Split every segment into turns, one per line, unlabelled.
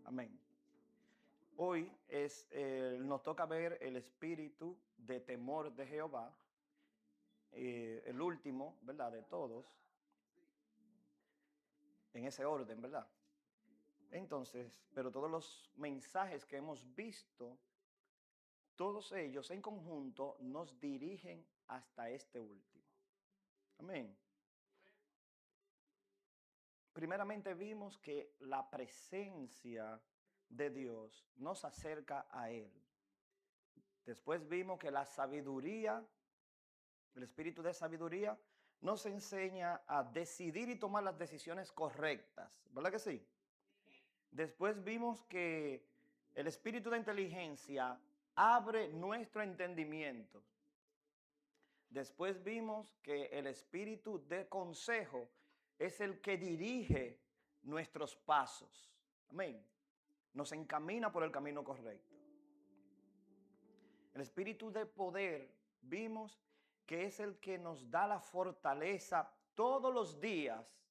Amén. Hoy nos toca ver el espíritu de temor de Jehová, el último, ¿verdad? De todos, en ese orden, ¿verdad? Entonces, pero todos los mensajes que hemos visto, todos ellos en conjunto nos dirigen hasta este último. Amén. Primeramente vimos que la presencia de Dios nos acerca a Él. Después vimos que la sabiduría, el espíritu de sabiduría, nos enseña a decidir y tomar las decisiones correctas. ¿Verdad que sí? Después vimos que el espíritu de inteligencia abre nuestro entendimiento. Después vimos que el espíritu de consejo es el que dirige nuestros pasos. Amén. Nos encamina por el camino correcto. El espíritu de poder vimos que es el que nos da la fortaleza todos los días.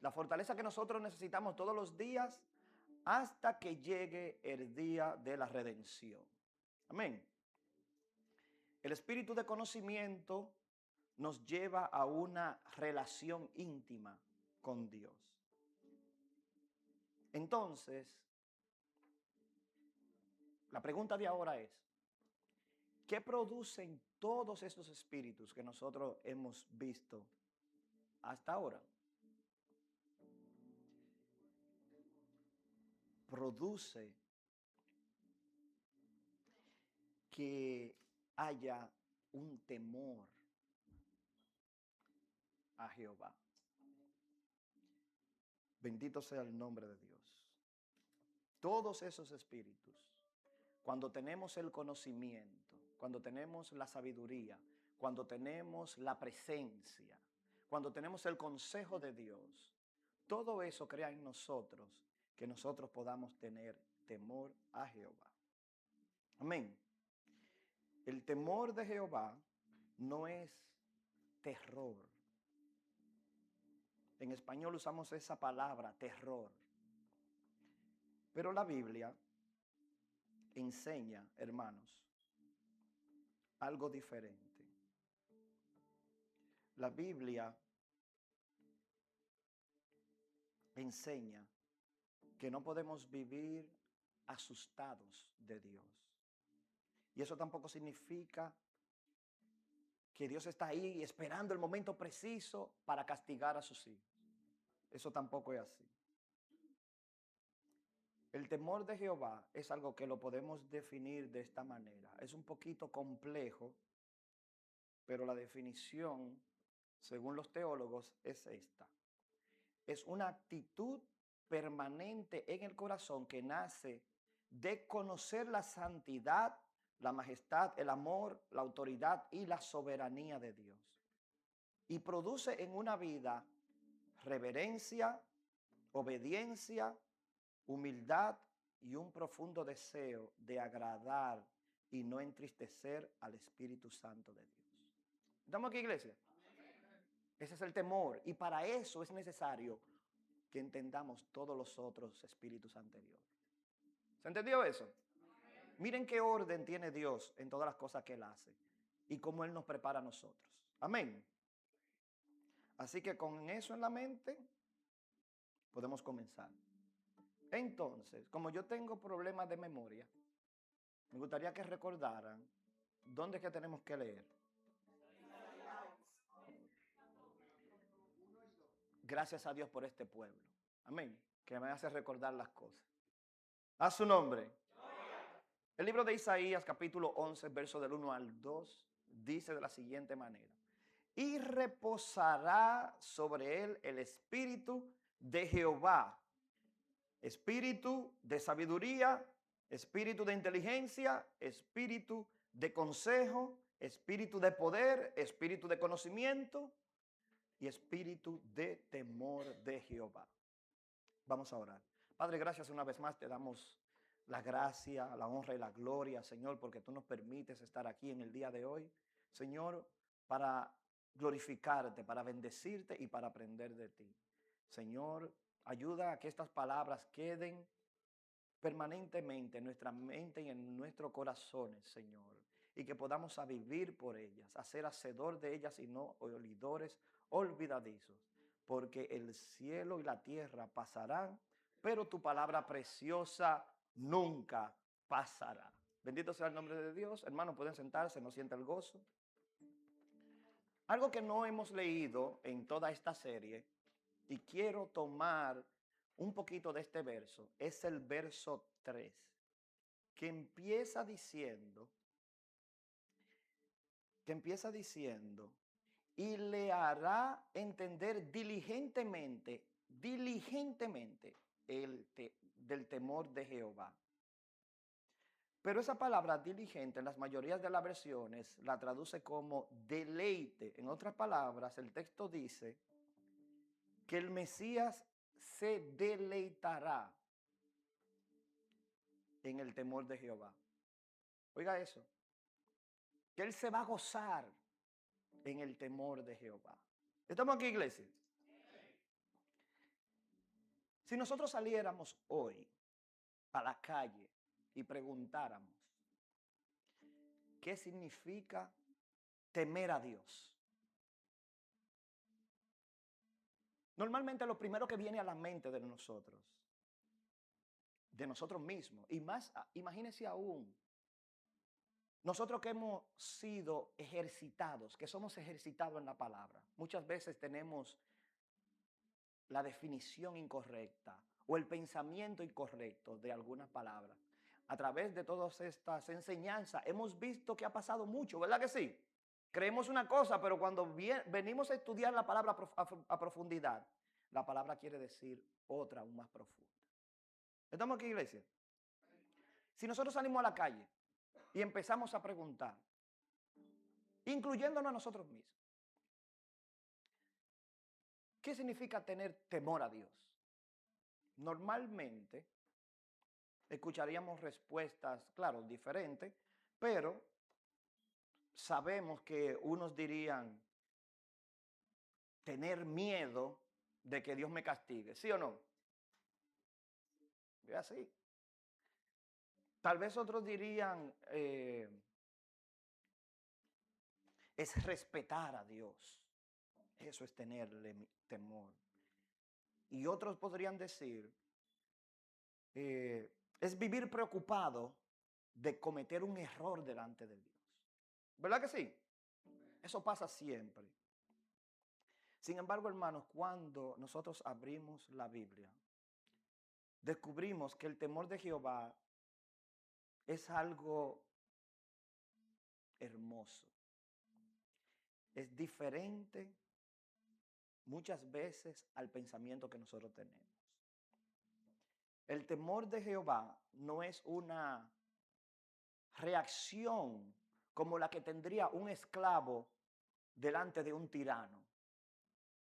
La fortaleza que nosotros necesitamos todos los días hasta que llegue el día de la redención. Amén. El espíritu de conocimiento nos lleva a una relación íntima con Dios. Entonces, la pregunta de ahora es, ¿qué producen todos estos espíritus que nosotros hemos visto hasta ahora? Produce que haya un temor a Jehová. Bendito sea el nombre de Dios. Todos esos espíritus, cuando tenemos el conocimiento, cuando tenemos la sabiduría, cuando tenemos la presencia, cuando tenemos el consejo de Dios, todo eso crea en nosotros que nosotros podamos tener temor a Jehová. Amén. El temor de Jehová no es terror. En español usamos esa palabra, terror. Pero la Biblia enseña, hermanos, algo diferente. La Biblia enseña que no podemos vivir asustados de Dios. Y eso tampoco significa que Dios está ahí esperando el momento preciso para castigar a sus hijos. Eso tampoco es así. El temor de Jehová es algo que lo podemos definir de esta manera. Es un poquito complejo, pero la definición, según los teólogos, es esta. Es una actitud permanente en el corazón que nace de conocer la santidad, la majestad, el amor, la autoridad y la soberanía de Dios. Y produce en una vida reverencia, obediencia, humildad y un profundo deseo de agradar y no entristecer al Espíritu Santo de Dios. ¿Estamos aquí, iglesia? Ese es el temor. Y para eso es necesario que entendamos todos los otros espíritus anteriores. ¿Se entendió eso? Miren qué orden tiene Dios en todas las cosas que Él hace y cómo Él nos prepara a nosotros. Amén. Así que con eso en la mente podemos comenzar. Entonces, como yo tengo problemas de memoria, me gustaría que recordaran dónde es que tenemos que leer. Gracias a Dios por este pueblo. Amén. Que me hace recordar las cosas. A su nombre. El libro de Isaías, capítulo 11, verso del 1 al 2, dice de la siguiente manera. Y reposará sobre él el espíritu de Jehová, espíritu de sabiduría, espíritu de inteligencia, espíritu de consejo, espíritu de poder, espíritu de conocimiento y espíritu de temor de Jehová. Vamos a orar. Padre, gracias una vez más, te damos la gracia, la honra y la gloria, Señor, porque tú nos permites estar aquí en el día de hoy, Señor, para glorificarte, para bendecirte y para aprender de ti. Señor, ayuda a que estas palabras queden permanentemente en nuestra mente y en nuestros corazones, Señor, y que podamos a vivir por ellas, a ser hacedor de ellas y no oidores olvidadizos, porque el cielo y la tierra pasarán, pero tu palabra preciosa nunca pasará. Bendito sea el nombre de Dios. Hermanos, pueden sentarse, no sienta el gozo. Algo que no hemos leído en toda esta serie, y quiero tomar un poquito de este verso, es el verso 3, que empieza diciendo, y le hará entender diligentemente del temor de Jehová. Pero esa palabra diligente en las mayorías de las versiones la traduce como deleite. En otras palabras, el texto dice que el Mesías se deleitará en el temor de Jehová. Oiga eso, que Él se va a gozar en el temor de Jehová. ¿Estamos aquí, iglesia? Si nosotros saliéramos hoy a la calle y preguntáramos qué significa temer a Dios, normalmente lo primero que viene a la mente de nosotros mismos, y más, imagínense aún, nosotros que hemos sido ejercitados, que somos ejercitados en la palabra, muchas veces tenemos la definición incorrecta o el pensamiento incorrecto de algunas palabras. A través de todas estas enseñanzas hemos visto que ha pasado mucho, ¿verdad que sí? Creemos una cosa, pero cuando venimos a estudiar la palabra a profundidad, la palabra quiere decir otra aún más profunda. ¿Estamos aquí, iglesia? Si nosotros salimos a la calle y empezamos a preguntar, incluyéndonos a nosotros mismos, ¿qué significa tener temor a Dios? Normalmente escucharíamos respuestas, claro, diferentes, pero sabemos que unos dirían tener miedo de que Dios me castigue, ¿sí o no? Es así. Tal vez otros dirían es respetar a Dios. Eso es tenerle temor. Y otros podrían decir es vivir preocupado de cometer un error delante de Dios. ¿Verdad que sí? Eso pasa siempre. Sin embargo, hermanos, cuando nosotros abrimos la Biblia, descubrimos que el temor de Jehová es algo hermoso. Es diferente muchas veces al pensamiento que nosotros tenemos. El temor de Jehová no es una reacción como la que tendría un esclavo delante de un tirano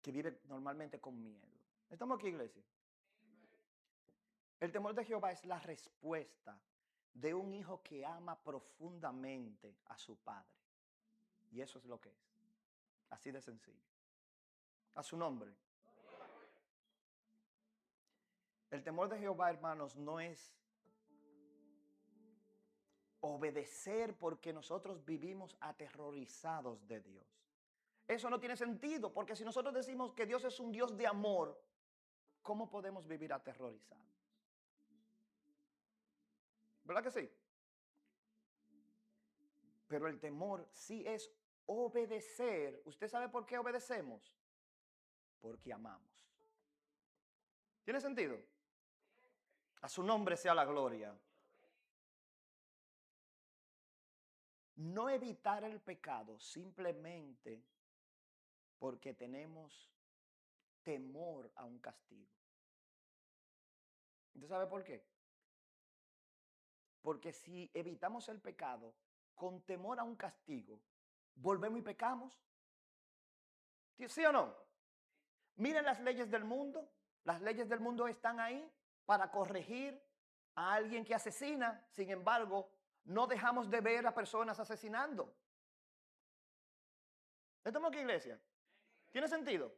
que vive normalmente con miedo. ¿Estamos aquí, iglesia? El temor de Jehová es la respuesta de un hijo que ama profundamente a su padre. Y eso es lo que es. Así de sencillo. A su nombre. El temor de Jehová, hermanos, no es obedecer porque nosotros vivimos aterrorizados de Dios. Eso no tiene sentido, porque si nosotros decimos que Dios es un Dios de amor, ¿cómo podemos vivir aterrorizados? ¿Verdad que sí? Pero el temor sí es obedecer. ¿Usted sabe por qué obedecemos? Porque amamos. ¿Tiene sentido? A su nombre sea la gloria. No evitar el pecado simplemente porque tenemos temor a un castigo. ¿Usted sabe por qué? Porque si evitamos el pecado con temor a un castigo, volvemos y pecamos. ¿Sí o no? Miren las leyes del mundo. Las leyes del mundo están ahí para corregir a alguien que asesina. Sin embargo, no dejamos de ver a personas asesinando. ¿Estamos aquí, iglesia? ¿Tiene sentido?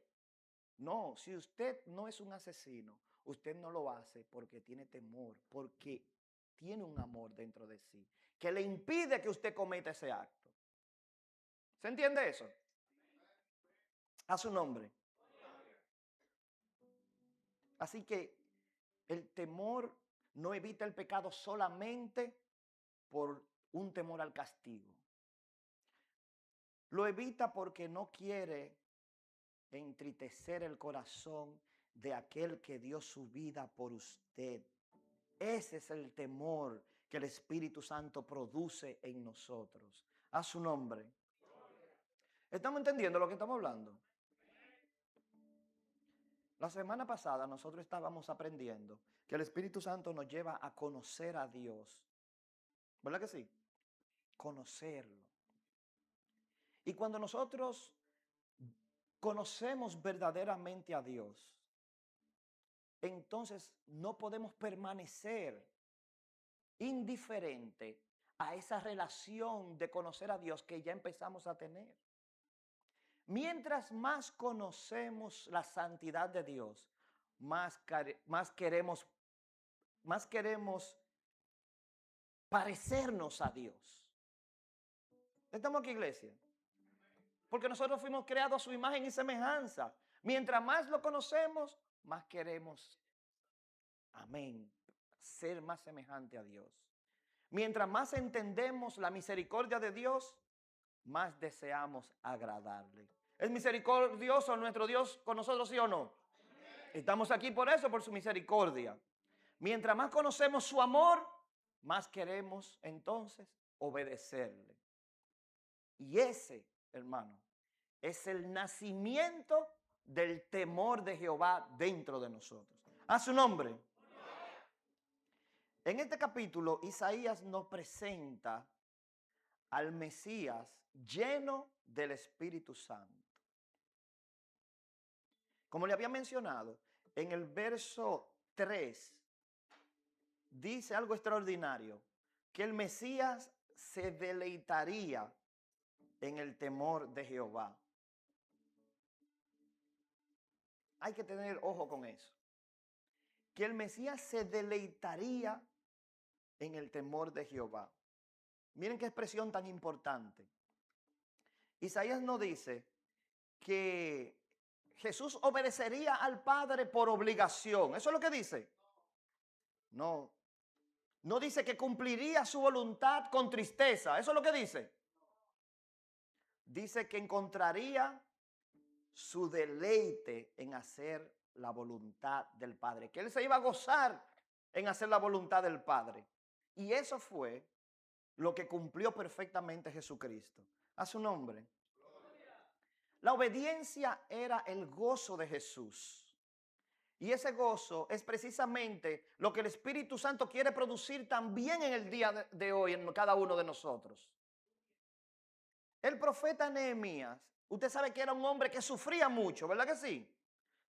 No, si usted no es un asesino, Usted no lo hace porque tiene temor, porque tiene un amor dentro de sí que le impide que usted cometa ese acto. ¿Se entiende eso? A su nombre. Así que el temor no evita el pecado solamente por un temor al castigo. Lo evita porque no quiere entristecer el corazón de aquel que dio su vida por usted. Ese es el temor que el Espíritu Santo produce en nosotros. A su nombre. ¿Estamos entendiendo lo que estamos hablando? La semana pasada nosotros estábamos aprendiendo que el Espíritu Santo nos lleva a conocer a Dios. ¿Verdad que sí? Conocerlo. Y cuando nosotros conocemos verdaderamente a Dios, entonces no podemos permanecer indiferente a esa relación de conocer a Dios que ya empezamos a tener. Mientras más conocemos la santidad de Dios, más queremos parecernos a Dios. ¿Estamos aquí, iglesia? Porque nosotros fuimos creados a su imagen y semejanza. Mientras más lo conocemos, más queremos, amén, ser más semejante a Dios. Mientras más entendemos la misericordia de Dios, más deseamos agradarle. ¿Es misericordioso nuestro Dios con nosotros, sí o no? Estamos aquí por eso, por su misericordia. Mientras más conocemos su amor, más queremos entonces obedecerle. Y ese, hermano, es el nacimiento del temor de Jehová dentro de nosotros. A su nombre. En este capítulo, Isaías nos presenta al Mesías lleno del Espíritu Santo. Como le había mencionado, en el verso 3 dice algo extraordinario, que el Mesías se deleitaría en el temor de Jehová. Hay que tener ojo con eso. Que el Mesías se deleitaría en el temor de Jehová. Miren qué expresión tan importante. Isaías nos dice que Jesús obedecería al Padre por obligación. ¿Eso es lo que dice? No. No dice que cumpliría su voluntad con tristeza. ¿Eso es lo que dice? Dice que encontraría su deleite en hacer la voluntad del Padre. Que él se iba a gozar en hacer la voluntad del Padre. Y eso fue lo que cumplió perfectamente Jesucristo. A su nombre. La obediencia era el gozo de Jesús. Y ese gozo es precisamente lo que el Espíritu Santo quiere producir también en el día de hoy en cada uno de nosotros. El profeta Nehemías, usted sabe que era un hombre que sufría mucho, ¿verdad que sí?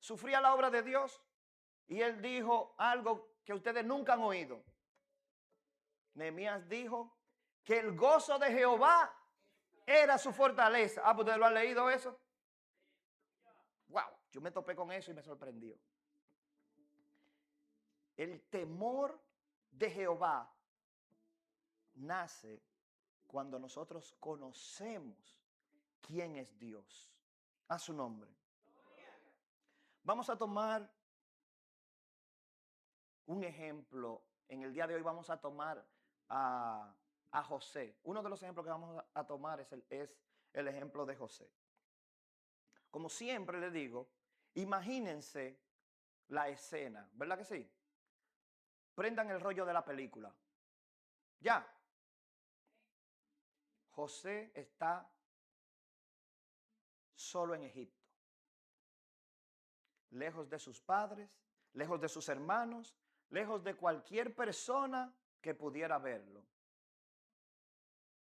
Sufría la obra de Dios. Y él dijo algo que ustedes nunca han oído. Nehemías dijo que el gozo de Jehová era su fortaleza. Ah, ¿ustedes lo han leído eso? Wow, yo me topé con eso y me sorprendió. El temor de Jehová nace cuando nosotros conocemos quién es Dios. A su nombre. Vamos a tomar un ejemplo. En el día de hoy vamos a tomar a José. Uno de los ejemplos que vamos a tomar es el ejemplo de José. Como siempre le digo, imagínense la escena, ¿verdad que sí? Prendan el rollo de la película. Ya. José está solo en Egipto, lejos de sus padres, lejos de sus hermanos, lejos de cualquier persona que pudiera verlo.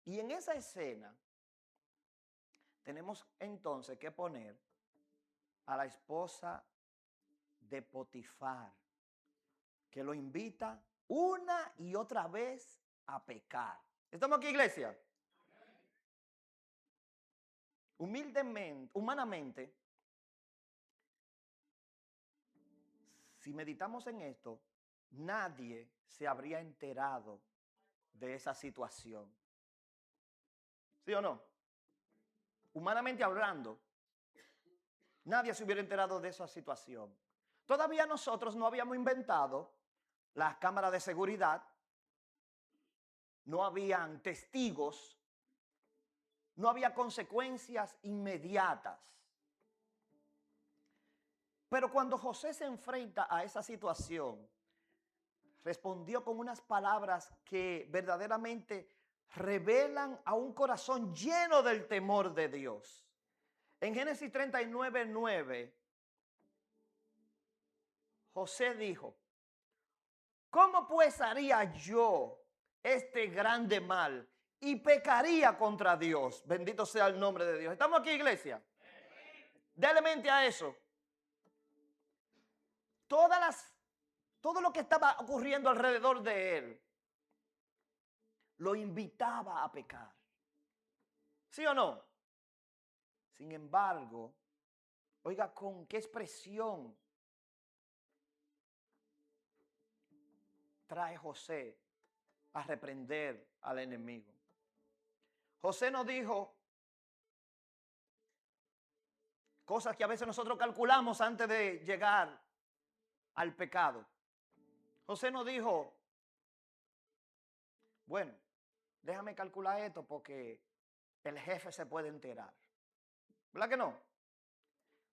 Y en esa escena tenemos entonces que poner a la esposa de Potifar, que lo invita una y otra vez a pecar. ¿Estamos aquí, iglesia? Humildemente, humanamente, si meditamos en esto, nadie se habría enterado de esa situación. ¿Sí o no? Humanamente hablando, nadie se hubiera enterado de esa situación. Todavía nosotros no habíamos inventado las cámaras de seguridad, no habían testigos, no había consecuencias inmediatas. Pero cuando José se enfrenta a esa situación, respondió con unas palabras que verdaderamente revelan a un corazón lleno del temor de Dios. En Génesis 39:9, José dijo: ¿cómo pues haría yo este grande mal y pecaría contra Dios? Bendito sea el nombre de Dios. ¿Estamos aquí, iglesia? Dale mente a eso. Todo lo que estaba ocurriendo alrededor de él lo invitaba a pecar. ¿Sí o no? Sin embargo, oiga con qué expresión trae José a reprender al enemigo. José no dijo cosas que a veces nosotros calculamos antes de llegar al pecado. José no dijo, bueno, déjame calcular esto porque el jefe se puede enterar. ¿Verdad que no?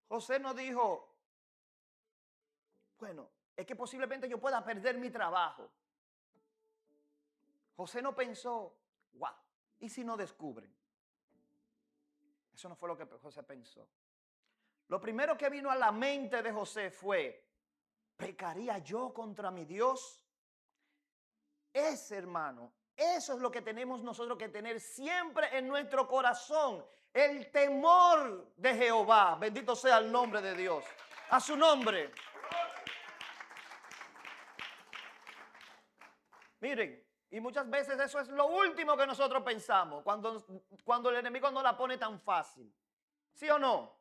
José no dijo, bueno, es que posiblemente yo pueda perder mi trabajo. José no pensó, wow, ¿y si no descubren? Eso no fue lo que José pensó. Lo primero que vino a la mente de José fue, ¿pecaría yo contra mi Dios? Ese, hermano, eso es lo que tenemos nosotros que tener siempre en nuestro corazón. El temor de Jehová. Bendito sea el nombre de Dios. A su nombre. Miren, y muchas veces eso es lo último que nosotros pensamos cuando el enemigo no la pone tan fácil. ¿Sí o no?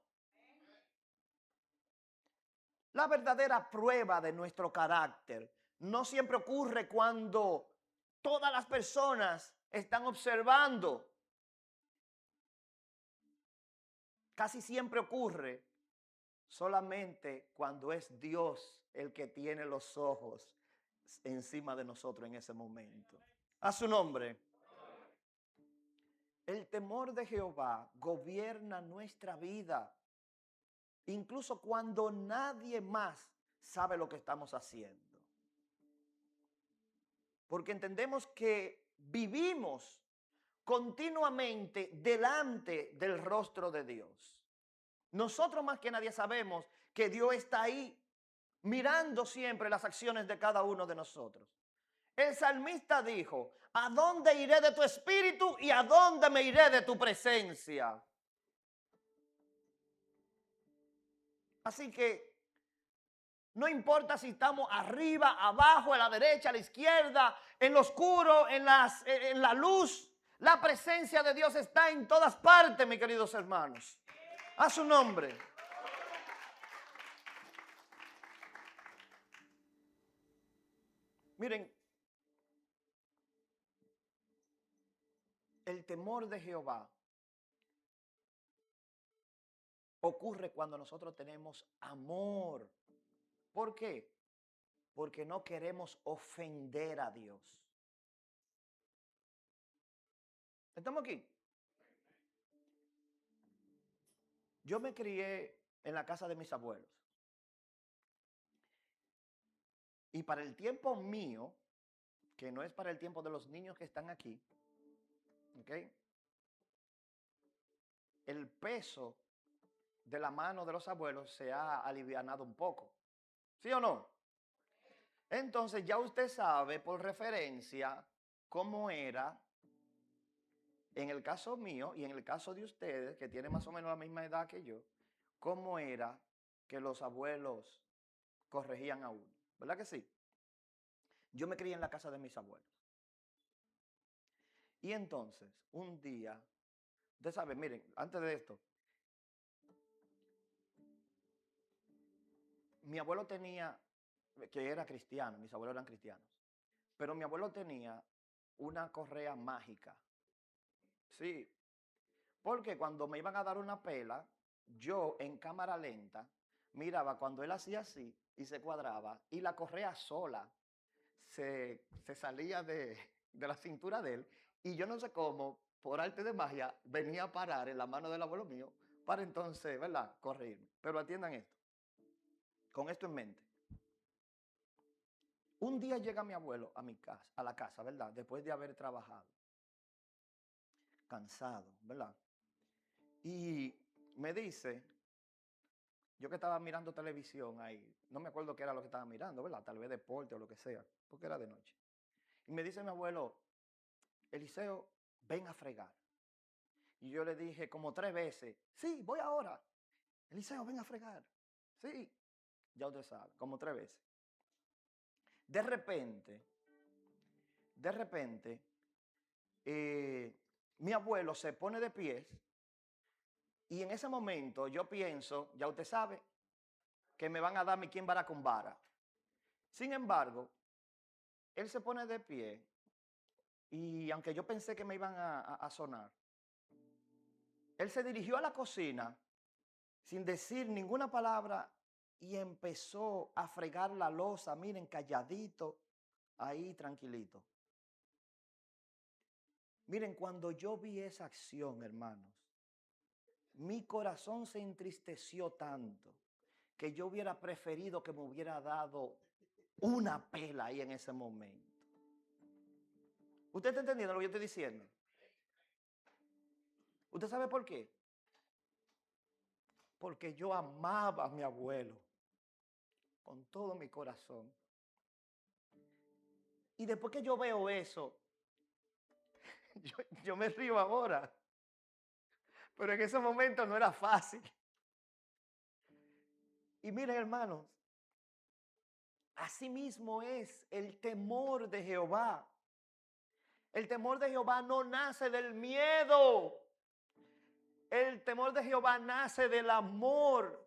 La verdadera prueba de nuestro carácter no siempre ocurre cuando todas las personas están observando. Casi siempre ocurre solamente cuando es Dios el que tiene los ojos encima de nosotros en ese momento. A su nombre. El temor de Jehová gobierna nuestra vida, incluso cuando nadie más sabe lo que estamos haciendo. Porque entendemos que vivimos continuamente delante del rostro de Dios. Nosotros más que nadie sabemos que Dios está ahí mirando siempre las acciones de cada uno de nosotros. El salmista dijo, ¿a dónde iré de tu espíritu y a dónde me iré de tu presencia? Así que no importa si estamos arriba, abajo, a la derecha, a la izquierda, en lo oscuro, en la luz, la presencia de Dios está en todas partes, mis queridos hermanos. A su nombre. Miren, el temor de Jehová ocurre cuando nosotros tenemos amor. ¿Por qué? Porque no queremos ofender a Dios. ¿Estamos aquí? Yo me crié en la casa de mis abuelos. Y para el tiempo mío, que no es para el tiempo de los niños que están aquí, ¿ok? El peso de la mano de los abuelos se ha alivianado un poco. ¿Sí o no? Entonces ya usted sabe por referencia cómo era en el caso mío y en el caso de ustedes, que tienen más o menos la misma edad que yo, cómo era que los abuelos corregían a uno. ¿Verdad que sí? Yo me crié en la casa de mis abuelos. Y entonces, un día, ustedes saben, miren, antes de esto, mi abuelo tenía que era cristiano, mis abuelos eran cristianos. Pero mi abuelo tenía una correa mágica. Sí, porque cuando me iban a dar una pela, yo en cámara lenta miraba cuando él hacía así y se cuadraba y la correa sola se salía de la cintura de él y yo no sé cómo, por arte de magia, venía a parar en la mano del abuelo mío para entonces, ¿verdad?, corregirme. Pero atiendan esto, con esto en mente. Un día llega mi abuelo a mi casa, a la casa, ¿verdad? Después de haber trabajado, cansado, ¿verdad? Y me dice, yo que estaba mirando televisión ahí, no me acuerdo qué era lo que estaba mirando, ¿verdad? Tal vez deporte o lo que sea, porque era de noche. Y me dice mi abuelo, Eliseo, ven a fregar. Y yo le dije como 3 veces, sí, voy ahora. Eliseo, ven a fregar. Sí, ya usted sabe, como 3 veces. De repente, de repente, mi abuelo se pone de pies y en ese momento yo pienso, ya usted sabe, que me van a dar mi quien vara con vara. Sin embargo, él se pone de pie y aunque yo pensé que me iban a sonar, él se dirigió a la cocina sin decir ninguna palabra y empezó a fregar la loza, miren, calladito, ahí tranquilito. Miren, cuando yo vi esa acción, hermanos, mi corazón se entristeció tanto que yo hubiera preferido que me hubiera dado una pela ahí en ese momento. ¿Usted está entendiendo lo que yo estoy diciendo? ¿Usted sabe por qué? Porque yo amaba a mi abuelo con todo mi corazón. Y después que yo veo eso, yo me río ahora. Pero en ese momento no era fácil. Y miren, hermanos, así mismo es el temor de Jehová. El temor de Jehová no nace del miedo. El temor de Jehová nace del amor.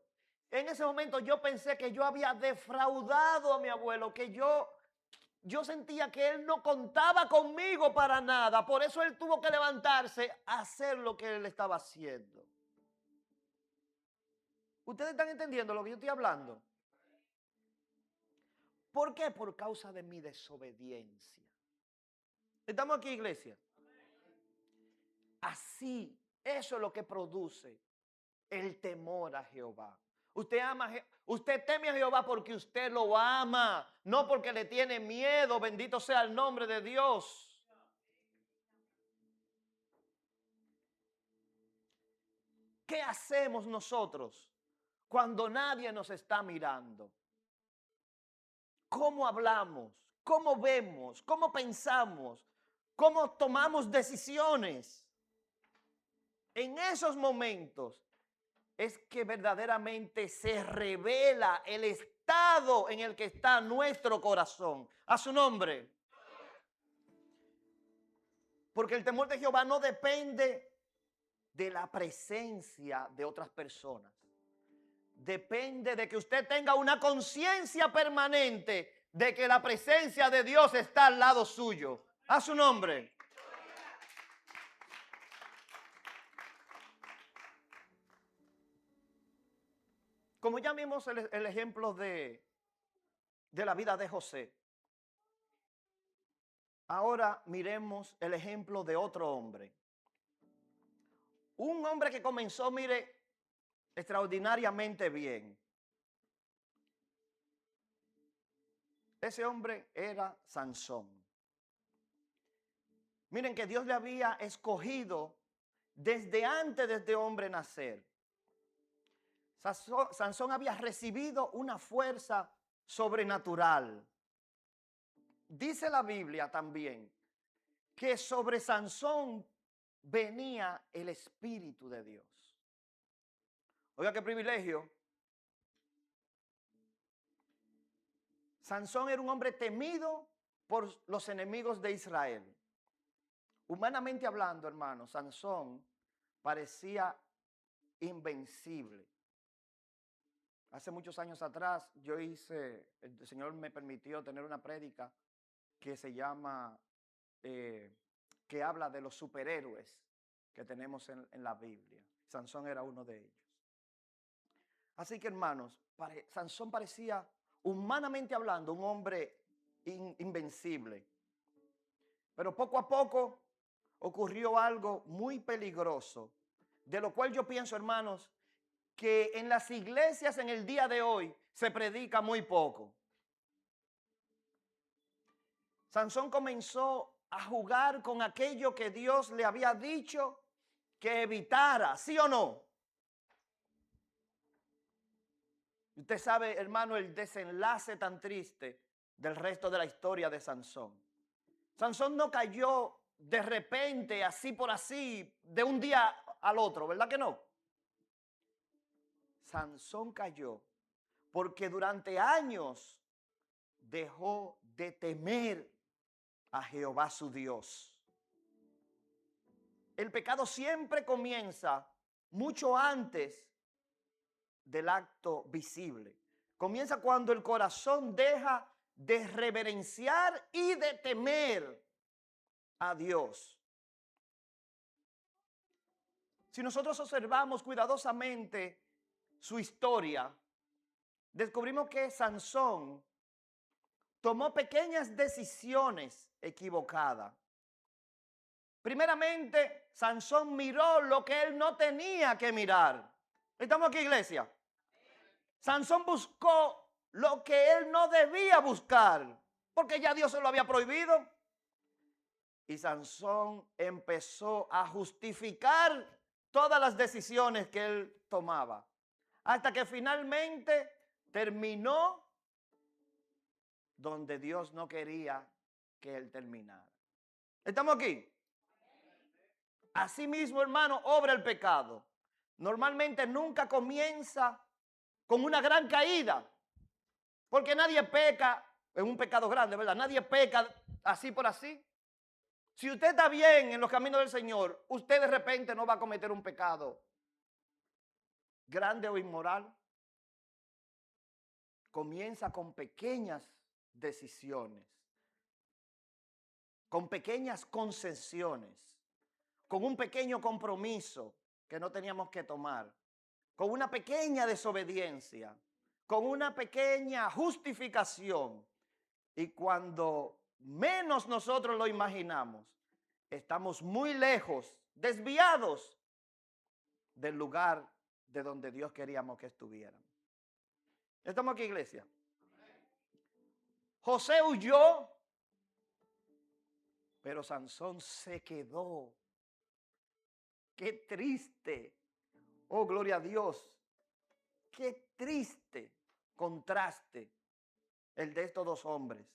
En ese momento yo pensé que yo había defraudado a mi abuelo, que yo sentía que él no contaba conmigo para nada. Por eso él tuvo que levantarse a hacer lo que él estaba haciendo. ¿Ustedes están entendiendo lo que yo estoy hablando? ¿Por qué? Por causa de mi desobediencia. ¿Estamos aquí, iglesia? Así, eso es lo que produce el temor a Jehová. Usted teme a Jehová porque usted lo ama, no porque le tiene miedo. Bendito sea el nombre de Dios. ¿Qué hacemos nosotros cuando nadie nos está mirando? ¿Cómo hablamos? ¿Cómo vemos? ¿Cómo pensamos? ¿Cómo tomamos decisiones? En esos momentos es que verdaderamente se revela el estado en el que está nuestro corazón. A su nombre. Porque el temor de Jehová no depende de la presencia de otras personas. Depende de que usted tenga una conciencia permanente de que la presencia de Dios está al lado suyo. A su nombre. Como ya vimos el ejemplo de la vida de José, ahora miremos el ejemplo de otro hombre. Un hombre que comenzó, mire, extraordinariamente bien. Ese hombre era Sansón. Miren que Dios le había escogido desde antes de este hombre nacer. Sansón había recibido una fuerza sobrenatural. Dice la Biblia también que sobre Sansón venía el Espíritu de Dios. Oiga qué privilegio. Sansón era un hombre temido por los enemigos de Israel. Humanamente hablando, hermano, Sansón parecía invencible. Hace muchos años atrás el Señor me permitió tener una prédica que se llama, que habla de los superhéroes que tenemos en la Biblia. Sansón era uno de ellos. Así que, hermanos, Sansón parecía, humanamente hablando, un hombre invencible. Pero poco a poco ocurrió algo muy peligroso, de lo cual yo pienso, hermanos, que en las iglesias en el día de hoy se predica muy poco. Sansón comenzó a jugar con aquello que Dios le había dicho que evitara, ¿sí o no? Usted sabe, hermano, el desenlace tan triste del resto de la historia de Sansón. Sansón no cayó de repente, así por así, de un día al otro, ¿verdad que no? Sansón cayó porque durante años dejó de temer a Jehová su Dios. El pecado siempre comienza mucho antes del acto visible. Comienza cuando el corazón deja de reverenciar y de temer a Dios. Si nosotros observamos cuidadosamente su historia, descubrimos que Sansón tomó pequeñas decisiones equivocadas. Primeramente, Sansón miró lo que él no tenía que mirar. ¿Estamos aquí, iglesia? Sansón buscó lo que él no debía buscar, porque ya Dios se lo había prohibido. Y Sansón empezó a justificar todas las decisiones que él tomaba, hasta que finalmente terminó donde Dios no quería que él terminara. ¿Estamos aquí? Asimismo, hermano, obra el pecado. Normalmente nunca comienza con una gran caída, porque nadie peca en un pecado grande, ¿verdad? Nadie peca así por así. Si usted está bien en los caminos del Señor, usted de repente no va a cometer un pecado grande o inmoral. Comienza con pequeñas decisiones, con pequeñas concesiones, con un pequeño compromiso que no teníamos que tomar, con una pequeña desobediencia, con una pequeña justificación. Y cuando menos nosotros lo imaginamos, estamos muy lejos, desviados del lugar de donde Dios queríamos que estuviéramos. ¿Estamos aquí, iglesia? José huyó, pero Sansón se quedó. Qué triste. Oh, gloria a Dios. Qué triste contraste el de estos dos hombres.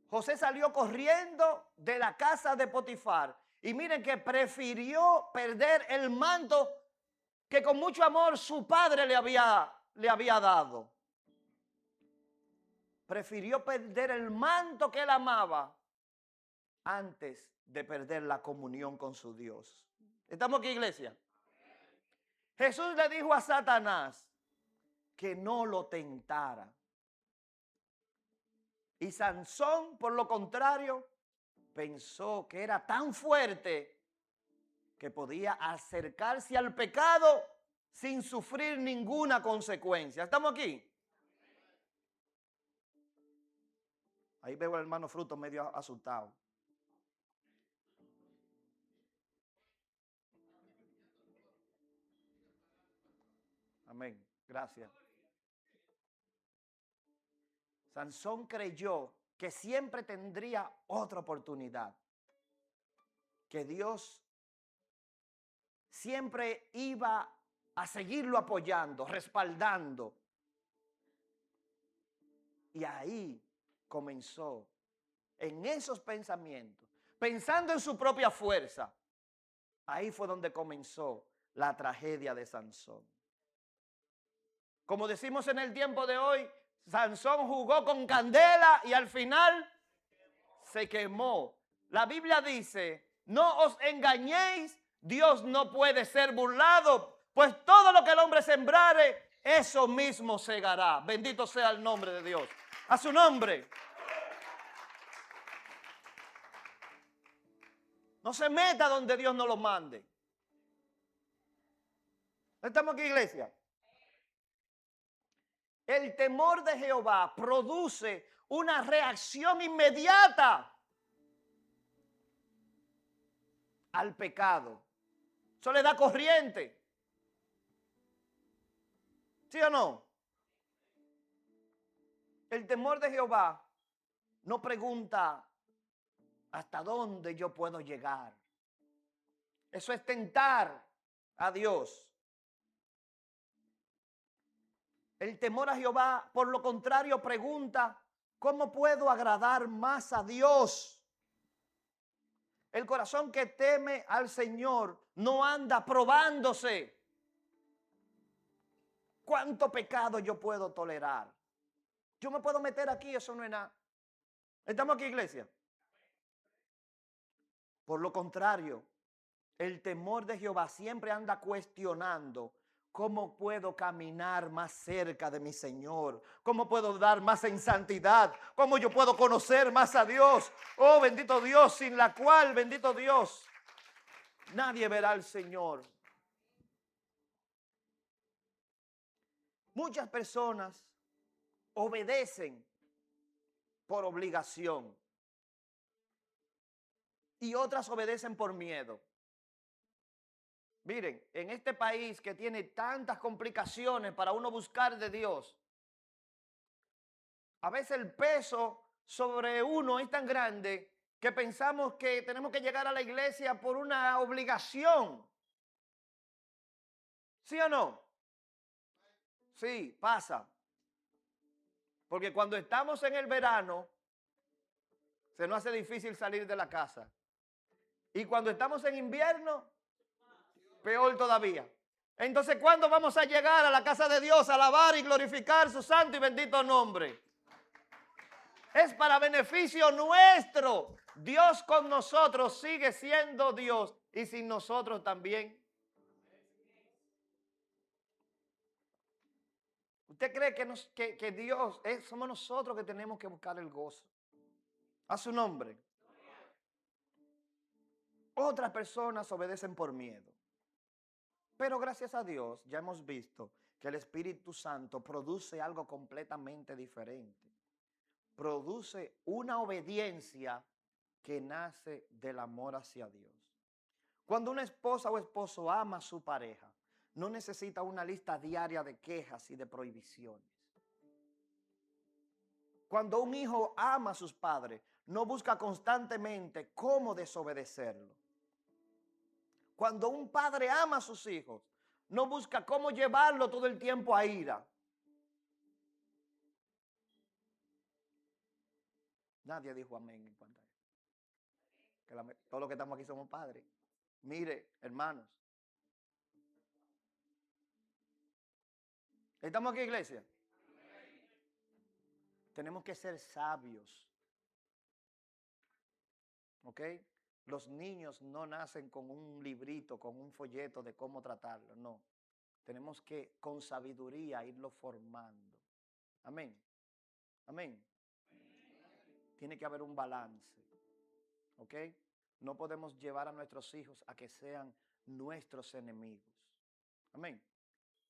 José salió corriendo de la casa de Potifar. Y miren que prefirió perder el manto que con mucho amor su padre le había dado. Prefirió perder el manto que él amaba antes de perder la comunión con su Dios. ¿Estamos aquí, iglesia? Jesús le dijo a Satanás que no lo tentara. Y Sansón, por lo contrario, pensó que era tan fuerte que podía acercarse al pecado sin sufrir ninguna consecuencia. ¿Estamos aquí? Ahí veo al hermano Fruto medio asustado. Amén. Gracias. Sansón creyó que siempre tendría otra oportunidad, que Dios siempre iba a seguirlo apoyando, respaldando. Y ahí comenzó, en esos pensamientos, pensando en su propia fuerza, ahí fue donde comenzó la tragedia de Sansón. Como decimos en el tiempo de hoy, Sansón jugó con candela y al final se quemó. La Biblia dice, no os engañéis, Dios no puede ser burlado, pues todo lo que el hombre sembrare, eso mismo segará. Bendito sea el nombre de Dios. A su nombre. No se meta donde Dios no lo mande. ¿Estamos aquí, iglesia? El temor de Jehová produce una reacción inmediata al pecado. Eso le da corriente. ¿Sí o no? El temor de Jehová no pregunta hasta dónde yo puedo llegar. Eso es tentar a Dios. El temor a Jehová, por lo contrario, pregunta, ¿cómo puedo agradar más a Dios? El corazón que teme al Señor no anda probándose. ¿Cuánto pecado yo puedo tolerar? Yo me puedo meter aquí, eso no es nada. ¿Estamos aquí, iglesia? Por lo contrario, el temor de Jehová siempre anda cuestionando cómo puedo caminar más cerca de mi Señor, cómo puedo dar más en santidad, cómo yo puedo conocer más a Dios. Oh, bendito Dios, sin la cual, bendito Dios, nadie verá al Señor. Muchas personas obedecen por obligación y otras obedecen por miedo. Miren, en este país que tiene tantas complicaciones para uno buscar de Dios, a veces el peso sobre uno es tan grande que pensamos que tenemos que llegar a la iglesia por una obligación. ¿Sí o no? Sí, pasa. Porque cuando estamos en el verano, se nos hace difícil salir de la casa. Y cuando estamos en invierno, peor todavía. Entonces, ¿cuándo vamos a llegar a la casa de Dios a alabar y glorificar su santo y bendito nombre? Es para beneficio nuestro. Dios con nosotros sigue siendo Dios y sin nosotros también. ¿Usted cree que Dios somos nosotros que tenemos que buscar el gozo? A su nombre. Otras personas obedecen por miedo. Pero gracias a Dios ya hemos visto que el Espíritu Santo produce algo completamente diferente. Produce una obediencia que nace del amor hacia Dios. Cuando una esposa o esposo ama a su pareja, no necesita una lista diaria de quejas y de prohibiciones. Cuando un hijo ama a sus padres, no busca constantemente cómo desobedecerlo. Cuando un padre ama a sus hijos, no busca cómo llevarlo todo el tiempo a ira. Nadie dijo amén en pantalla. Todos los que estamos aquí somos padres. Mire, hermanos. ¿Estamos aquí, iglesia? Tenemos que ser sabios. ¿Ok? Los niños no nacen con un librito, con un folleto de cómo tratarlo. No. Tenemos que con sabiduría irlo formando. Amén. Amén. Tiene que haber un balance. ¿Ok? No podemos llevar a nuestros hijos a que sean nuestros enemigos. Amén.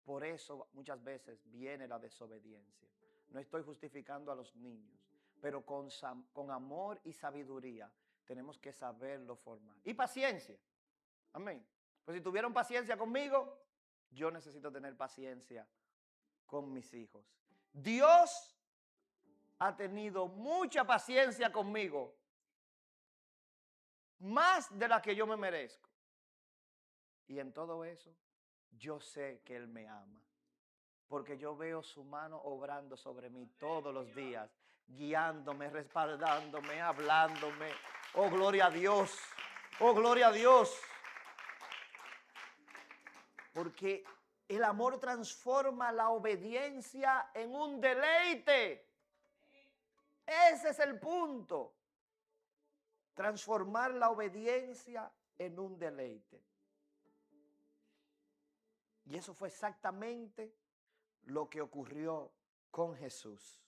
Por eso muchas veces viene la desobediencia. No estoy justificando a los niños, pero con amor y sabiduría tenemos que saberlo formar. Y paciencia. Amén. Pues si tuvieron paciencia conmigo, yo necesito tener paciencia con mis hijos. Dios ha tenido mucha paciencia conmigo, más de la que yo me merezco. Y en todo eso, yo sé que Él me ama. Porque yo veo su mano obrando sobre mí todos los días, guiándome, respaldándome, hablándome. Oh, gloria a Dios. Oh, gloria a Dios. Porque el amor transforma la obediencia en un deleite. Ese es el punto. Transformar la obediencia en un deleite. Y eso fue exactamente lo que ocurrió con Jesús.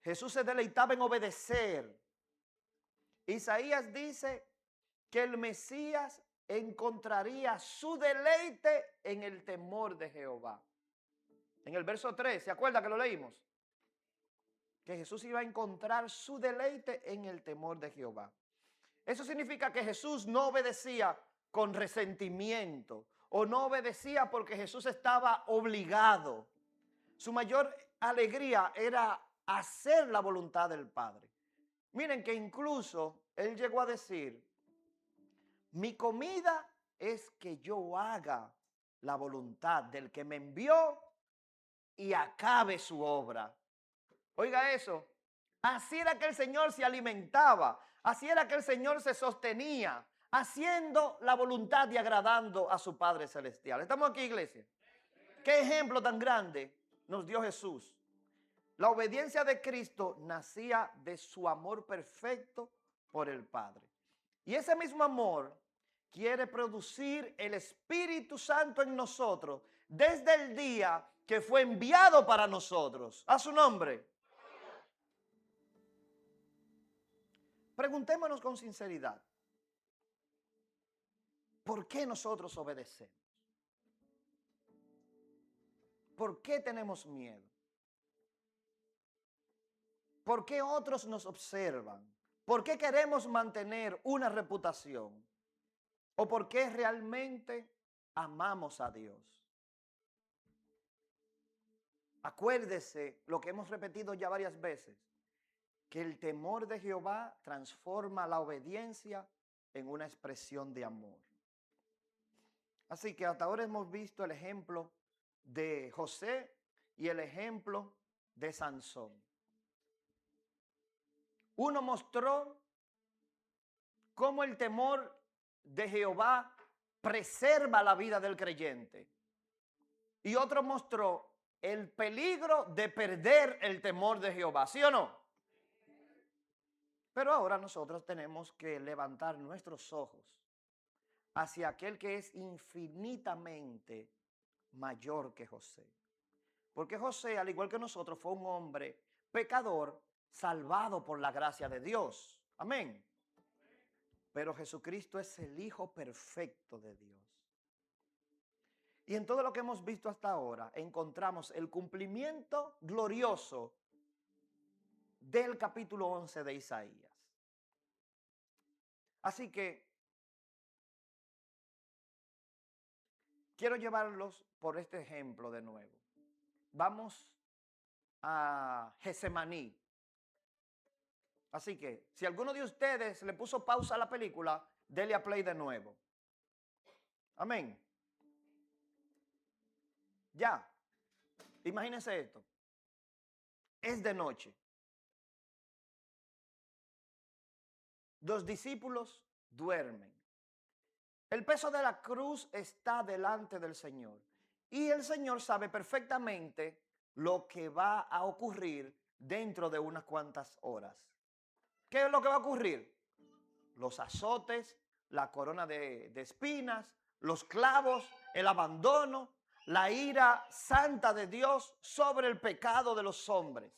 Jesús se deleitaba en obedecer. Isaías dice que el Mesías encontraría su deleite en el temor de Jehová. En el verso 3, ¿se acuerda que lo leímos? Que Jesús iba a encontrar su deleite en el temor de Jehová. Eso significa que Jesús no obedecía con resentimiento o no obedecía porque Jesús estaba obligado. Su mayor alegría era hacer la voluntad del Padre. Miren que incluso él llegó a decir: mi comida es que yo haga la voluntad del que me envió y acabe su obra. Oiga eso. Así era que el Señor se alimentaba. Así era que el Señor se sostenía, haciendo la voluntad y agradando a su Padre Celestial. ¿Estamos aquí, iglesia? ¿Qué ejemplo tan grande nos dio Jesús? La obediencia de Cristo nacía de su amor perfecto por el Padre. Y ese mismo amor quiere producir el Espíritu Santo en nosotros desde el día que fue enviado para nosotros. A su nombre. Preguntémonos con sinceridad, ¿por qué nosotros obedecemos? ¿Por qué tenemos miedo? ¿Por qué otros nos observan? ¿Por qué queremos mantener una reputación? ¿O por qué realmente amamos a Dios? Acuérdese lo que hemos repetido ya varias veces, que el temor de Jehová transforma la obediencia en una expresión de amor. Así que hasta ahora hemos visto el ejemplo de José y el ejemplo de Sansón. Uno mostró cómo el temor de Jehová preserva la vida del creyente. Y otro mostró el peligro de perder el temor de Jehová. ¿Sí o no? Pero ahora nosotros tenemos que levantar nuestros ojos hacia aquel que es infinitamente mayor que José. Porque José, al igual que nosotros, fue un hombre pecador salvado por la gracia de Dios. Amén. Pero Jesucristo es el Hijo perfecto de Dios. Y en todo lo que hemos visto hasta ahora encontramos el cumplimiento glorioso del capítulo 11 de Isaías. Así que quiero llevarlos por este ejemplo de nuevo. Vamos a Getsemaní. Así que si alguno de ustedes le puso pausa a la película, dele a play de nuevo. Amén. Ya. Imagínense esto. Es de noche. Los discípulos duermen. El peso de la cruz está delante del Señor. Y el Señor sabe perfectamente lo que va a ocurrir dentro de unas cuantas horas. ¿Qué es lo que va a ocurrir? Los azotes, la corona de espinas, los clavos, el abandono, la ira santa de Dios sobre el pecado de los hombres.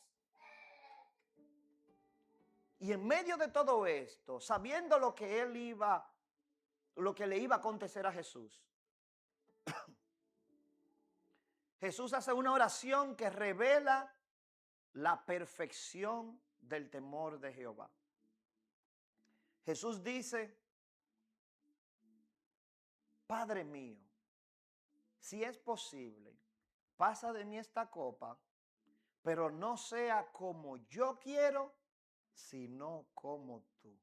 Y en medio de todo esto, sabiendo lo que le iba a acontecer a Jesús, Jesús hace una oración que revela la perfección del temor de Jehová. Jesús dice: Padre mío, si es posible, pasa de mí esta copa, pero no sea como yo quiero, sino como tú.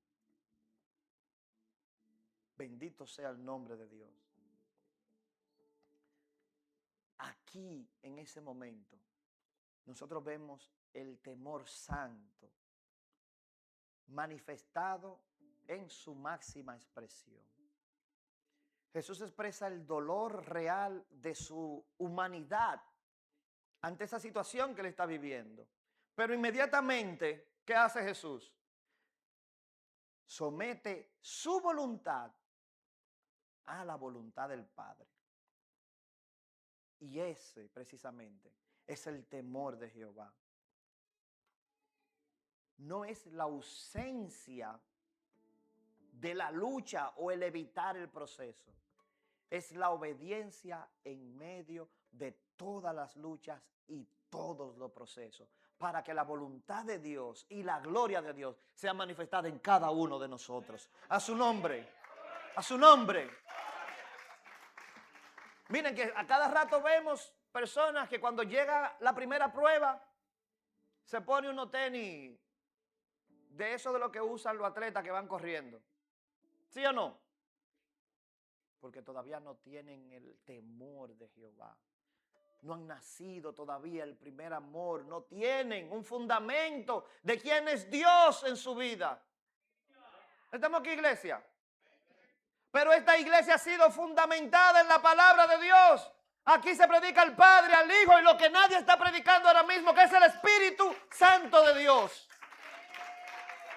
Bendito sea el nombre de Dios. Aquí, en ese momento, nosotros vemos el temor santo manifestado en su máxima expresión. Jesús expresa el dolor real de su humanidad ante esa situación que él está viviendo. Pero inmediatamente, ¿qué hace Jesús? Somete su voluntad a la voluntad del Padre. Y ese precisamente es el temor de Jehová. No es la ausencia de la lucha o el evitar el proceso. Es la obediencia en medio de todas las luchas y todos los procesos, para que la voluntad de Dios y la gloria de Dios sea manifestada en cada uno de nosotros. A su nombre, a su nombre. Miren que a cada rato vemos personas que cuando llega la primera prueba se pone unos tenis de eso de lo que usan los atletas que van corriendo. ¿Sí o no? Porque todavía no tienen el temor de Jehová. No han nacido todavía el primer amor. No tienen un fundamento de quién es Dios en su vida. ¿Estamos aquí, iglesia? Pero esta iglesia ha sido fundamentada en la palabra de Dios. Aquí se predica al Padre, al Hijo y lo que nadie está predicando ahora mismo, que es el Espíritu Santo de Dios.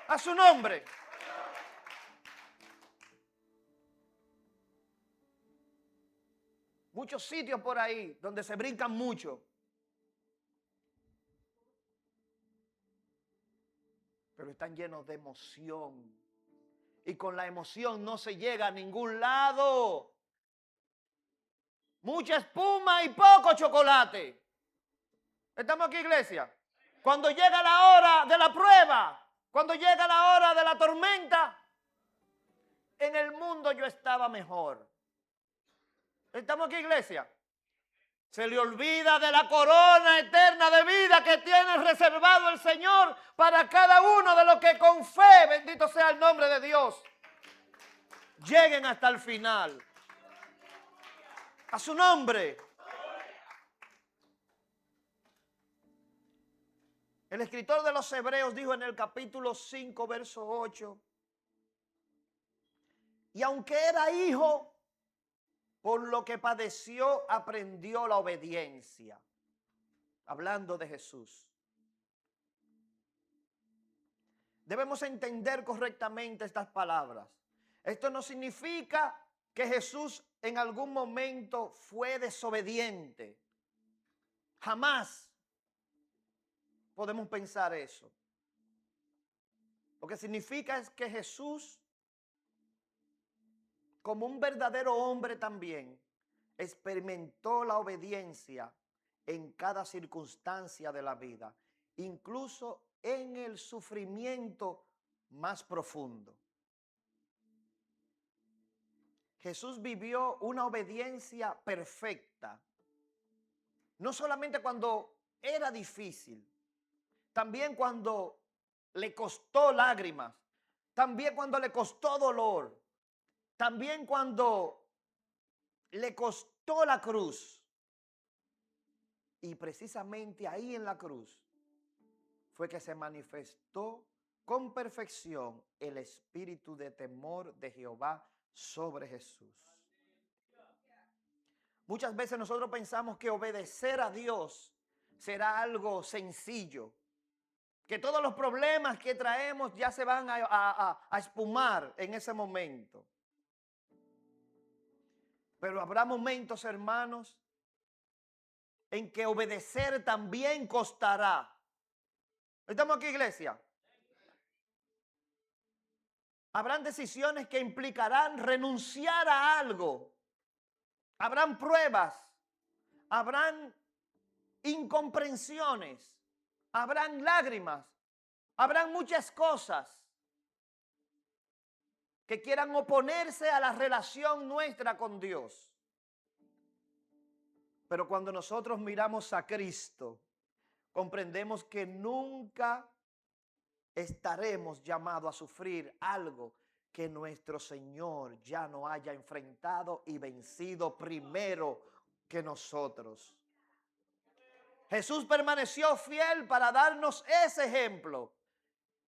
A su nombre. Muchos sitios por ahí donde se brincan mucho. Pero están llenos de emoción. Y con la emoción no se llega a ningún lado. Mucha espuma y poco chocolate. ¿Estamos aquí, iglesia? Cuando llega la hora de la prueba, cuando llega la hora de la tormenta, en el mundo yo estaba mejor. ¿Estamos aquí, iglesia? Se le olvida de la corona eterna de vida que tiene reservado el Señor para cada uno de los que con fe, bendito sea el nombre de Dios, lleguen hasta el final. A su nombre. El escritor de los Hebreos dijo en el capítulo 5, verso 8, y aunque era hijo, por lo que padeció, aprendió la obediencia. Hablando de Jesús. Debemos entender correctamente estas palabras. Esto no significa que Jesús en algún momento fue desobediente. Jamás podemos pensar eso. Lo que significa es que Jesús, como un verdadero hombre también, experimentó la obediencia en cada circunstancia de la vida, incluso en el sufrimiento más profundo. Jesús vivió una obediencia perfecta, no solamente cuando era difícil, también cuando le costó lágrimas, también cuando le costó dolor, también cuando le costó la cruz. Y precisamente ahí en la cruz fue que se manifestó con perfección el espíritu de temor de Jehová sobre Jesús. Muchas veces nosotros pensamos que obedecer a Dios será algo sencillo, que todos los problemas que traemos ya se van a espumar en ese momento. Pero habrá momentos, hermanos, en que obedecer también costará. ¿Estamos aquí, iglesia? Habrán decisiones que implicarán renunciar a algo. Habrán pruebas. Habrán incomprensiones. Habrán lágrimas. Habrán muchas cosas que quieran oponerse a la relación nuestra con Dios. Pero cuando nosotros miramos a Cristo, comprendemos que nunca estaremos llamados a sufrir algo que nuestro Señor ya no haya enfrentado y vencido primero que nosotros. Jesús permaneció fiel para darnos ese ejemplo.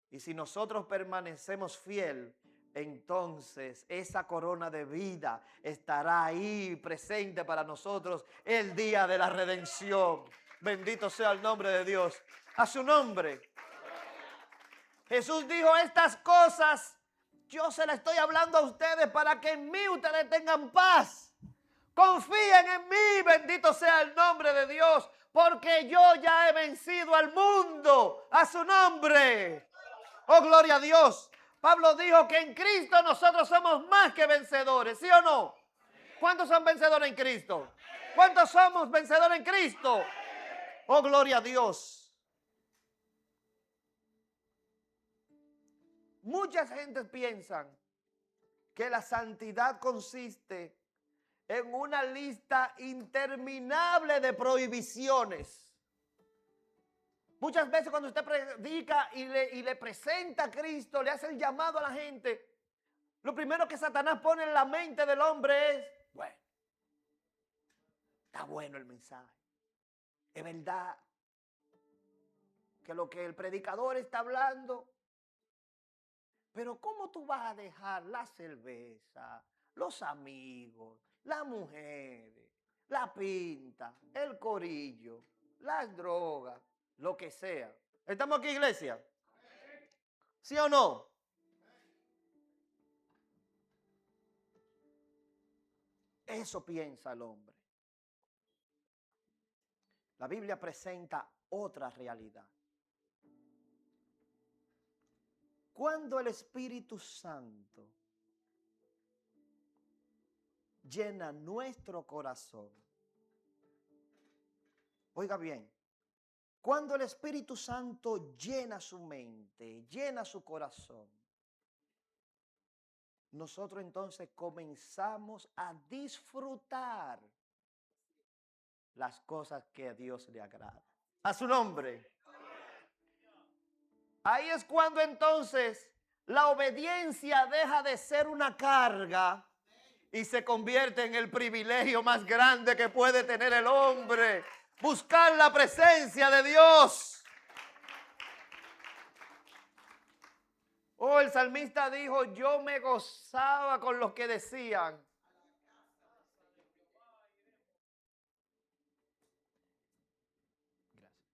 Y si nosotros permanecemos fiel, entonces esa corona de vida estará ahí presente para nosotros el día de la redención. Bendito sea el nombre de Dios. A su nombre. Jesús dijo: estas cosas yo se las estoy hablando a ustedes para que en mí ustedes tengan paz. Confíen en mí, bendito sea el nombre de Dios, porque yo ya he vencido al mundo. A su nombre. Oh, gloria a Dios. Pablo dijo que en Cristo nosotros somos más que vencedores, ¿sí o no? ¿Cuántos son vencedores en Cristo? ¿Cuántos somos vencedores en Cristo? Oh, gloria a Dios. Muchas gentes piensan que la santidad consiste en una lista interminable de prohibiciones. Muchas veces cuando usted predica y le presenta a Cristo, le hace el llamado a la gente, lo primero que Satanás pone en la mente del hombre es, bueno, está bueno el mensaje. Es verdad que lo que el predicador está hablando, pero ¿cómo tú vas a dejar la cerveza, los amigos, las mujeres, la pinta, el corillo, las drogas, lo que sea? ¿Estamos aquí, iglesia? ¿Sí o no? Eso piensa el hombre. La Biblia presenta otra realidad. Cuando el Espíritu Santo llena nuestro corazón, oiga bien, cuando el Espíritu Santo llena su mente, llena su corazón, nosotros entonces comenzamos a disfrutar las cosas que a Dios le agrada. A su nombre. Ahí es cuando entonces la obediencia deja de ser una carga y se convierte en el privilegio más grande que puede tener el hombre. Buscar la presencia de Dios. Oh, el salmista dijo, yo me gozaba con los que decían. Gracias.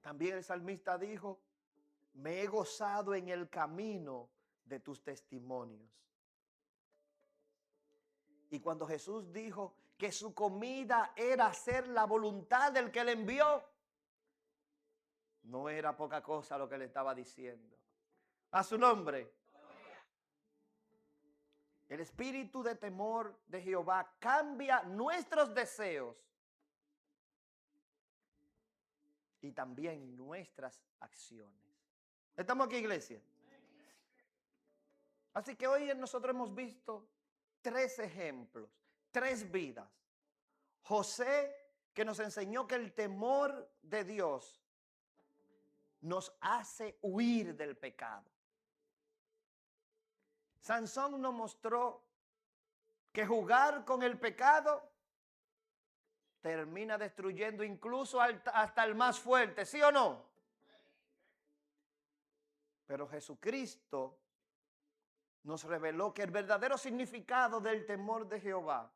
También el salmista dijo, me he gozado en el camino de tus testimonios. Y cuando Jesús dijo que su comida era hacer la voluntad del que le envió, no era poca cosa lo que le estaba diciendo. A su nombre. El espíritu de temor de Jehová cambia nuestros deseos y también nuestras acciones. ¿Estamos aquí, iglesia? Así que hoy nosotros hemos visto 3 ejemplos, 3 vidas. José, que nos enseñó que el temor de Dios nos hace huir del pecado. Sansón nos mostró que jugar con el pecado termina destruyendo incluso hasta el más fuerte, ¿sí o no? Pero Jesucristo nos reveló que el verdadero significado del temor de Jehová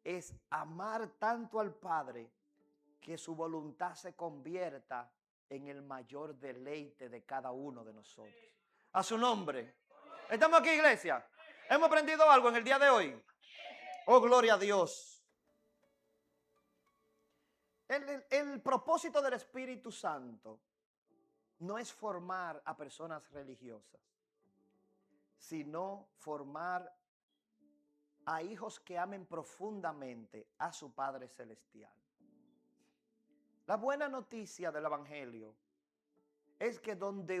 es amar tanto al Padre que su voluntad se convierta en el mayor deleite de cada uno de nosotros. A su nombre. ¿Estamos aquí, iglesia? ¿Hemos aprendido algo en el día de hoy? Oh, gloria a Dios. El propósito del Espíritu Santo no es formar a personas religiosas, sino formar a hijos que amen profundamente a su Padre Celestial. La buena noticia del Evangelio es que donde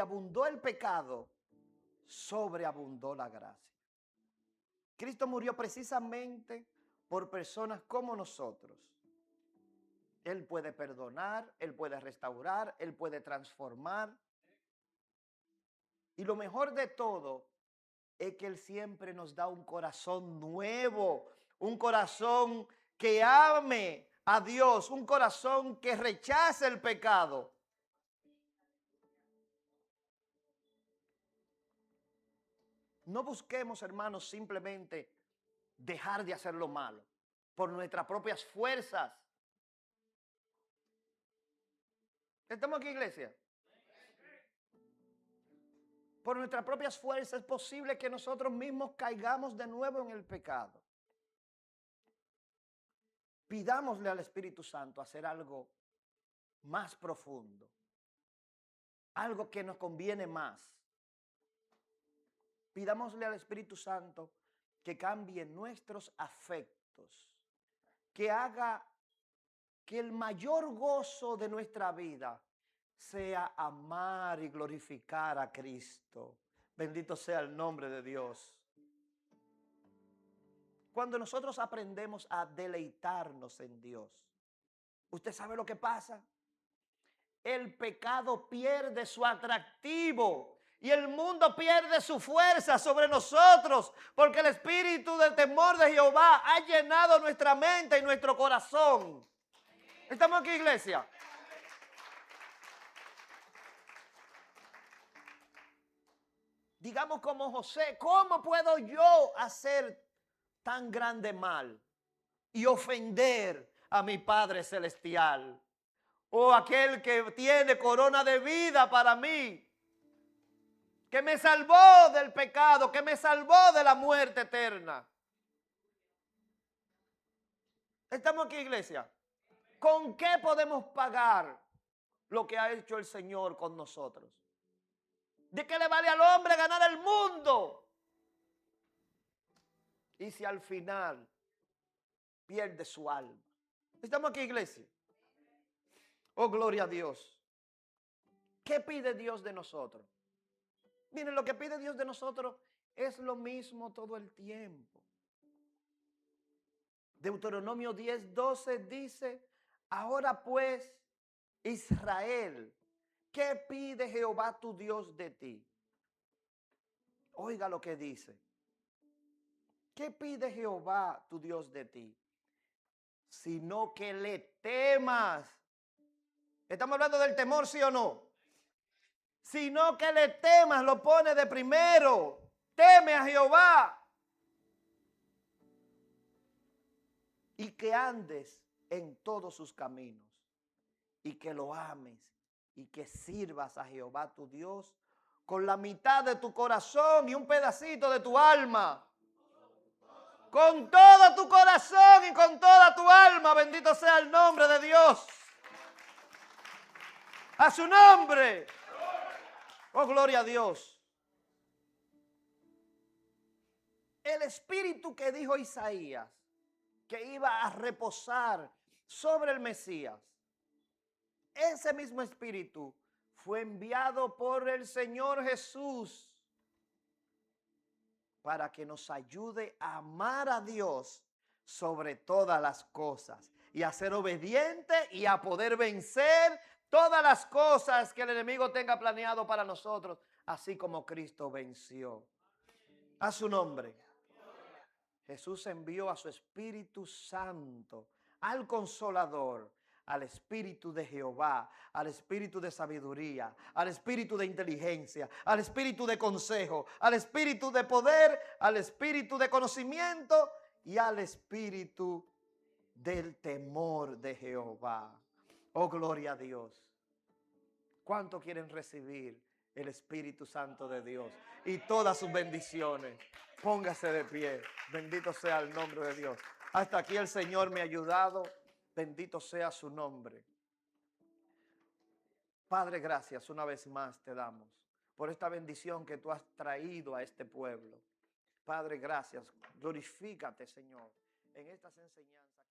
abundó el pecado, sobreabundó la gracia. Cristo murió precisamente por personas como nosotros. Él puede perdonar, Él puede restaurar, Él puede transformar. Y lo mejor de todo es que Él siempre nos da un corazón nuevo, un corazón que ame a Dios, un corazón que rechace el pecado. No busquemos, hermanos, simplemente dejar de hacer lo malo por nuestras propias fuerzas. ¿Estamos aquí, iglesia? por nuestras propias fuerzas, es posible que nosotros mismos caigamos de nuevo en el pecado. Pidámosle al Espíritu Santo hacer algo más profundo, algo que nos conviene más. Pidámosle al Espíritu Santo que cambie nuestros afectos, que haga que el mayor gozo de nuestra vida sea amar y glorificar a Cristo. Bendito sea el nombre de Dios. Cuando nosotros aprendemos a deleitarnos en Dios, ¿usted sabe lo que pasa? El pecado pierde su atractivo y el mundo pierde su fuerza sobre nosotros, porque el espíritu del temor de Jehová ha llenado nuestra mente y nuestro corazón. ¿Estamos aquí, iglesia? Digamos como José, ¿cómo puedo yo hacer tan grande mal y ofender a mi Padre Celestial? O aquel que tiene corona de vida para mí, que me salvó del pecado, que me salvó de la muerte eterna. ¿Estamos aquí, iglesia? ¿Con qué podemos pagar lo que ha hecho el Señor con nosotros? ¿De qué le vale al hombre ganar el mundo? Y si al final pierde su alma. ¿Estamos aquí, iglesia? Oh, gloria a Dios. ¿Qué pide Dios de nosotros? Miren, lo que pide Dios de nosotros es lo mismo todo el tiempo. Deuteronomio 10:12 dice, ahora pues, Israel, ¿qué pide Jehová tu Dios de ti? Oiga lo que dice. ¿Qué pide Jehová tu Dios de ti? Sino que le temas. ¿Estamos hablando del temor, sí o no? Sino que le temas, lo pone de primero. Teme a Jehová. Y que andes en todos sus caminos. Y que lo ames. Y que sirvas a Jehová tu Dios con la mitad de tu corazón y un pedacito de tu alma. Con todo tu corazón y con toda tu alma. Bendito sea el nombre de Dios. A su nombre. Oh, gloria a Dios. El espíritu que dijo Isaías que iba a reposar sobre el Mesías, ese mismo espíritu fue enviado por el Señor Jesús para que nos ayude a amar a Dios sobre todas las cosas y a ser obediente y a poder vencer todas las cosas que el enemigo tenga planeado para nosotros, así como Cristo venció. A su nombre. Jesús envió a su Espíritu Santo, al Consolador, al Espíritu de Jehová, al Espíritu de sabiduría, al Espíritu de inteligencia, al Espíritu de consejo, al Espíritu de poder, al Espíritu de conocimiento y al Espíritu del temor de Jehová. Oh, gloria a Dios. ¿Cuánto quieren recibir el Espíritu Santo de Dios y todas sus bendiciones? Póngase de pie. Bendito sea el nombre de Dios. Hasta aquí el Señor me ha ayudado. Bendito sea su nombre. Padre, gracias una vez más te damos por esta bendición que tú has traído a este pueblo. Padre, gracias. Glorifícate, Señor, en estas enseñanzas.